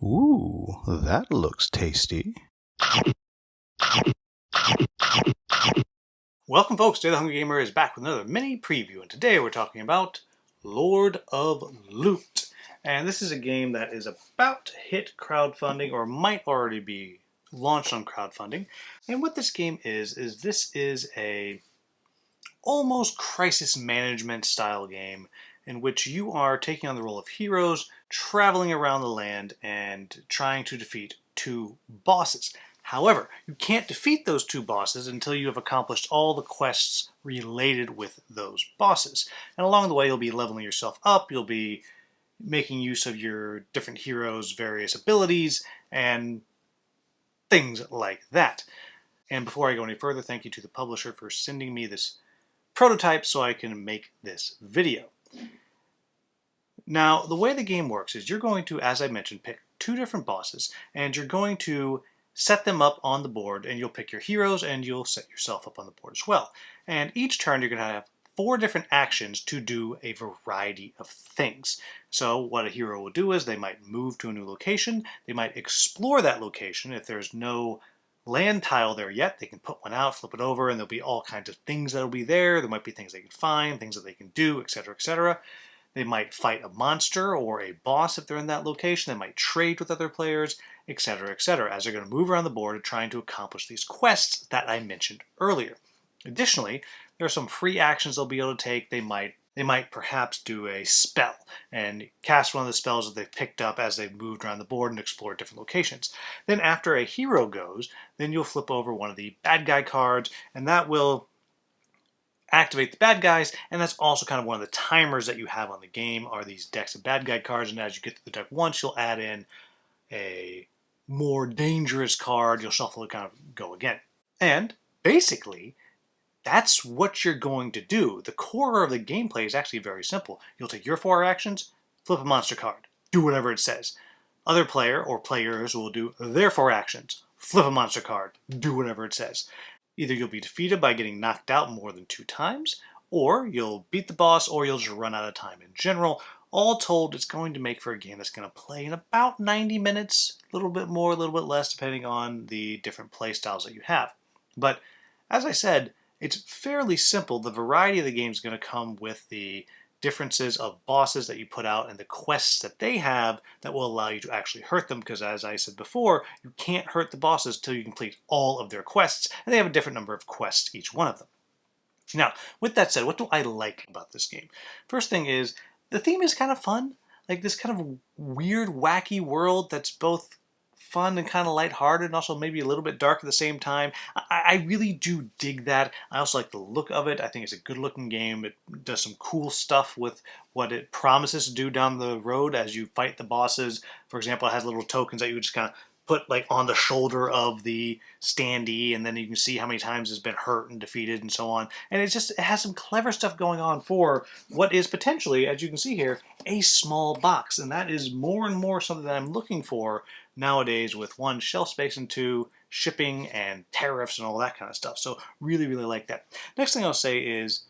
Ooh, that looks tasty. Welcome folks, Today the Hungry Gamer is back with another mini preview, and today we're talking about Lord of Loot. And this is a game that is about to hit crowdfunding, or might already be launched on crowdfunding. And what this game is this is a almost crisis management style game in which you are taking on the role of heroes, traveling around the land and trying to defeat two bosses. However, you can't defeat those two bosses until you have accomplished all the quests related with those bosses. And along the way, you'll be leveling yourself up, you'll be making use of your different heroes' various abilities, and things like that. And before I go any further, thank you to the publisher for sending me this prototype so I can make this video. Now, the way the game works is you're going to, as I mentioned, pick two different bosses, and you're going to set them up on the board, and you'll pick your heroes, and you'll set yourself up on the board as well. And each turn, you're going to have 4 different actions to do a variety of things. So what a hero will do is they might move to a new location, they might explore that location. If there's no land tile there yet, they can put one out, flip it over, and there'll be all kinds of things that'll be there. There might be things they can find, things that they can do, etc., etc. They might fight a monster or a boss if they're in that location. They might trade with other players, etc., etc., as they're going to move around the board trying to accomplish these quests that I mentioned earlier. Additionally, there are some free actions they'll be able to take. They might perhaps do a spell and cast one of the spells that they've picked up as they've moved around the board and explored different locations. Then after a hero goes, then you'll flip over one of the bad guy cards, and that will activate the bad guys, and that's also kind of one of the timers that you have on the game are these decks of bad guy cards, and as you get to the deck once, you'll add in a more dangerous card, you'll shuffle it, kind of go again. And basically, that's what you're going to do. The core of the gameplay is actually very simple. You'll take your 4 actions, flip a monster card, do whatever it says. Other player or players will do their 4 actions, flip a monster card, do whatever it says. Either you'll be defeated by getting knocked out more than 2 times, or you'll beat the boss, or you'll just run out of time in general. All told, it's going to make for a game that's going to play in about 90 minutes, a little bit more, a little bit less, depending on the different play styles that you have. But as I said, it's fairly simple. The variety of the game is going to come with the differences of bosses that you put out and the quests that they have that will allow you to actually hurt them, because as I said before, you can't hurt the bosses till you complete all of their quests, and they have a different number of quests, each one of them. Now, with that said, what do I like about this game? First thing is, the theme is kind of fun. Like this kind of weird, wacky world that's both fun and kind of lighthearted and also maybe a little bit dark at the same time. I really do dig that. I also like the look of it. I think it's a good looking game. It does some cool stuff with what it promises to do down the road as you fight the bosses. For example, it has little tokens that you just kind of put like on the shoulder of the standee, and then you can see how many times it's been hurt and defeated and so on. And it has some clever stuff going on for what is potentially, as you can see here, a small box. And that is more and more something that I'm looking for nowadays with 1, shelf space, and 2, shipping and tariffs and all that kind of stuff. So really, really like that. Next thing I'll say is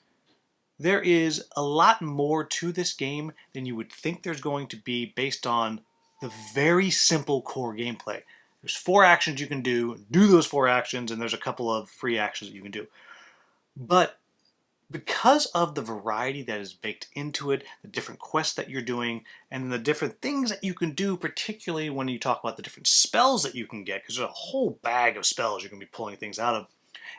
there is a lot more to this game than you would think there's going to be based on the very simple core gameplay. There's 4 actions you can do those 4 actions, and there's a couple of free actions that you can do. But because of the variety that is baked into it, the different quests that you're doing, and the different things that you can do, particularly when you talk about the different spells that you can get, because there's a whole bag of spells you're going to be pulling things out of,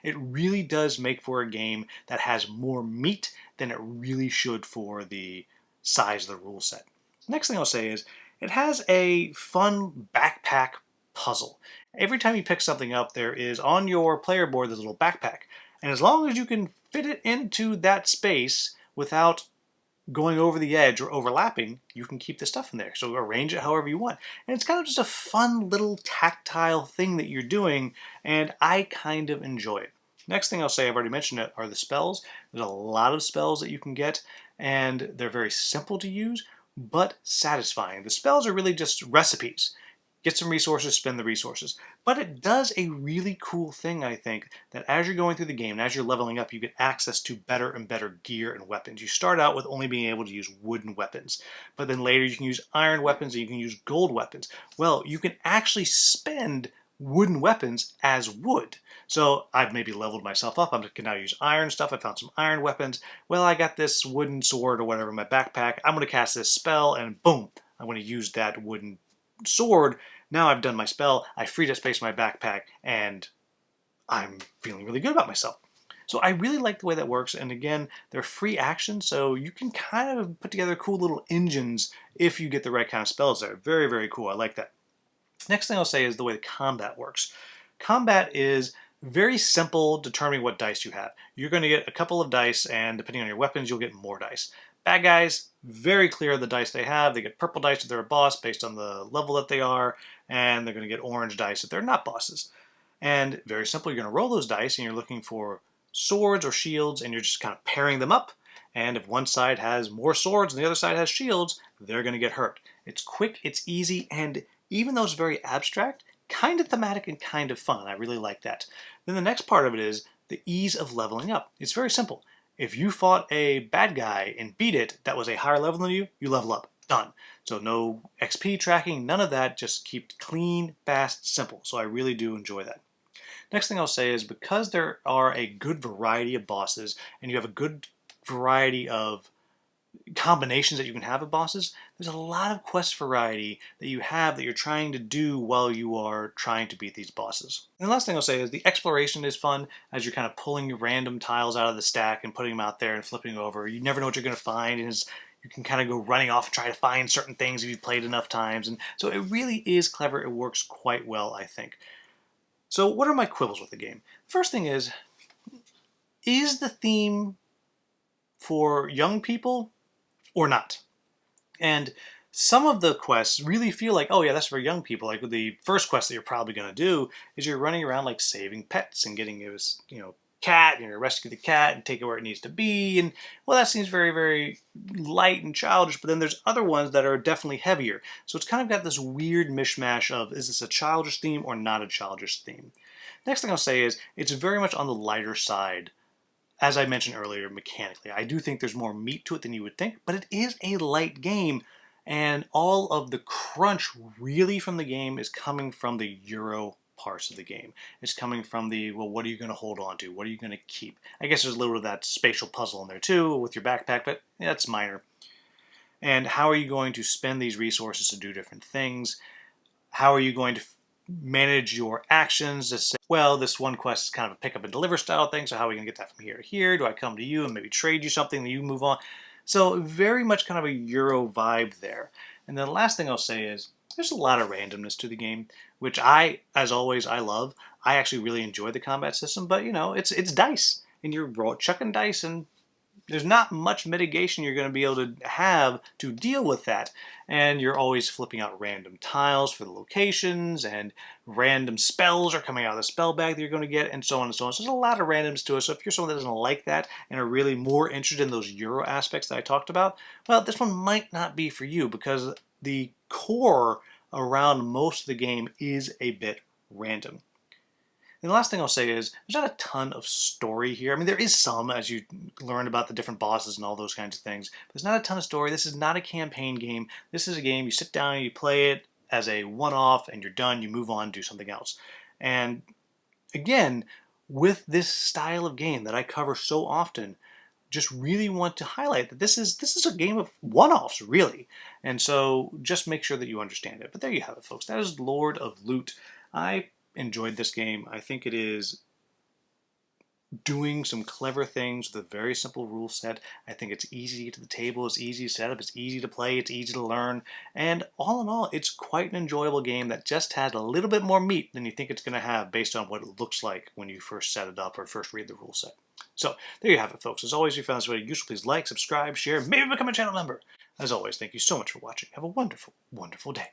it really does make for a game that has more meat than it really should for the size of the rule set. Next thing I'll say is it has a fun backpack puzzle. Every time you pick something up, there is on your player board there's a little backpack. And as long as you can fit it into that space without going over the edge or overlapping, you can keep the stuff in there. So arrange it however you want. And it's kind of just a fun little tactile thing that you're doing, and I kind of enjoy it. Next thing I'll say, I've already mentioned it, are the spells. There's a lot of spells that you can get, and they're very simple to use, but satisfying. The spells are really just recipes. get some resources, spend the resources. But it does a really cool thing, I think, that as you're going through the game and as you're leveling up, you get access to better and better gear and weapons. You start out with only being able to use wooden weapons, but then later you can use iron weapons and you can use gold weapons. Well, you can actually spend wooden weapons as wood. So I've maybe leveled myself up. I can now use iron stuff. I found some iron weapons. Well, I got this wooden sword or whatever in my backpack. I'm going to cast this spell and boom, I'm going to use that wooden sword. Now I've done my spell, I freed up space in my backpack, and I'm feeling really good about myself. So I really like the way that works, and again, they're free actions, so you can kind of put together cool little engines if you get the right kind of spells there. Very, very cool. I like that. Next thing I'll say is the way the combat works. Combat is very simple, determining what dice you have. You're going to get a couple of dice, and depending on your weapons, you'll get more dice. Bad guys, very clear the dice they have. They get purple dice if they're a boss based on the level that they are, and they're going to get orange dice if they're not bosses. And very simple, you're going to roll those dice, and you're looking for swords or shields, and you're just kind of pairing them up. And if one side has more swords and the other side has shields, they're going to get hurt. It's quick, it's easy, and even though it's very abstract, kind of thematic and kind of fun. I really like that. Then the next part of it is the ease of leveling up. It's very simple. If you fought a bad guy and beat it that was a higher level than you level up. Done. So no XP tracking, none of that. Just keep clean, fast, simple. So I really do enjoy that. Next thing I'll say is because there are a good variety of bosses and you have a good variety of combinations that you can have of bosses, there's a lot of quest variety that you have that you're trying to do while you are trying to beat these bosses. And the last thing I'll say is the exploration is fun as you're kind of pulling random tiles out of the stack and putting them out there and flipping over. You never know what you're going to find, and you can kind of go running off and try to find certain things if you've played enough times. And so it really is clever. It works quite well, I think. So what are my quibbles with the game? First thing is the theme for young people or not? And some of the quests really feel like, oh yeah, that's for young people. Like the first quest that you're probably going to do is you're running around like saving pets and getting this, cat, and you're rescue the cat and take it where it needs to be. And well, that seems very, very light and childish. But then there's other ones that are definitely heavier. So it's kind of got this weird mishmash of, is this a childish theme or not a childish theme? Next thing I'll say is it's very much on the lighter side. As I mentioned earlier, mechanically, I do think there's more meat to it than you would think, but it is a light game, and all of the crunch really from the game is coming from the Euro parts of the game. It's coming from the, well, what are you going to hold on to? What are you going to keep? I guess there's a little of that spatial puzzle in there too with your backpack, but that's minor. And how are you going to spend these resources to do different things? How are you going to manage your actions to say, well, this one quest is kind of a pick up and deliver style thing, so how are we going to get that from here to here? Do I come to you and maybe trade you something and you move on? So very much kind of a Euro vibe there. And then the last thing I'll say is there's a lot of randomness to the game, which as always, I love. I actually really enjoy the combat system, but it's dice, and you're chucking dice, and there's not much mitigation you're going to be able to have to deal with that. And you're always flipping out random tiles for the locations, and random spells are coming out of the spell bag that you're going to get, and so on and so on. So there's a lot of randoms to it. So if you're someone that doesn't like that and are really more interested in those Euro aspects that I talked about, well, this one might not be for you because the core around most of the game is a bit random. And the last thing I'll say is there's not a ton of story here. I mean, there is some as you learn about the different bosses and all those kinds of things. But there's not a ton of story. This is not a campaign game. This is a game you sit down, you play it as a one-off, and you're done. You move on, do something else. And again, with this style of game that I cover so often, just really want to highlight that this is a game of one-offs, really. And so just make sure that you understand it. But there you have it, folks. That is Lord of Loot. I enjoyed this game. I think it is doing some clever things with a very simple rule set. I think it's easy to get to the table, it's easy to set up, it's easy to play, it's easy to learn, and all in all, it's quite an enjoyable game that just has a little bit more meat than you think it's going to have based on what it looks like when you first set it up or first read the rule set. So there you have it, folks. As always, if you found this video useful, please like, subscribe, share, maybe become a channel member. As always, thank you so much for watching. Have a wonderful, wonderful day.